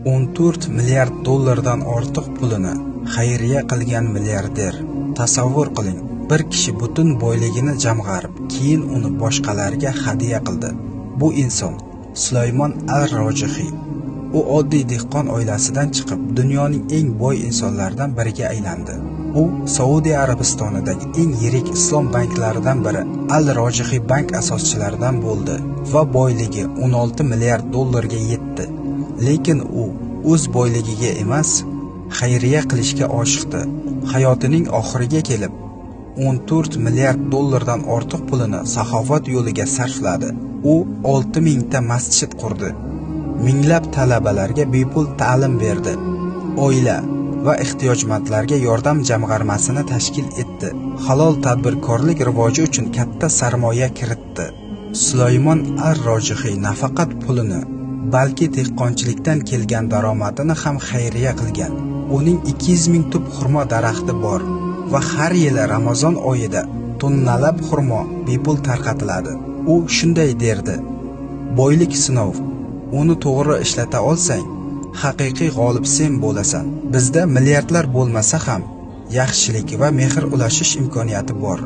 14 milliard dollardan ortiq pulini xayriya qilgan milliarder. Tasavvur qiling, bir kishi butun boyligini jamg'arib, keyin uni boshqalarga hadya qildi. Bu inson Sulaymon al-Rojihiy. U oddiy dehqon oilasidan chiqib, dunyoning eng boy insonlaridan biriga aylandi. U Saudiya Arabistonidagi eng yirik islom banklaridan biri Al-Rojihiy bank asoschilaridan bo'ldi va boyligi 16 milliard dollarga yetdi. Lekin u o'z boyligiga emas, xayriya qilishga oshiqdi. Hayotining oxiriga kelib 14 milliard dollardan ortiq pulini saxovat yo'liga sarfladi. U 6000 ta masjid qurdi. Minglab talabalarga bepul ta'lim berdi. Oila va ehtiyojmandlarga yordam jamg'armasini tashkil etdi. Halol tadbirkorlik rivoji uchun katta sarmoya kiritdi. Sulaymon al-Rojihiy nafaqat pulini, balki dehqonchilikdan kelgan daromadini ham xayriya qilgan. Uning 200 ming tup xurmo daraxti bor va har yili Ramazon oyida tonnalab xurmo bepul tarqatiladi. U shunday derdi: boylik sinov. Uni to'g'ri ishlata olsang, haqiqiy g'olib sen bo'lasan. Bizda milliardlar bo'lmasa ham yaxshilik va mehr ulashish imkoniyati bor.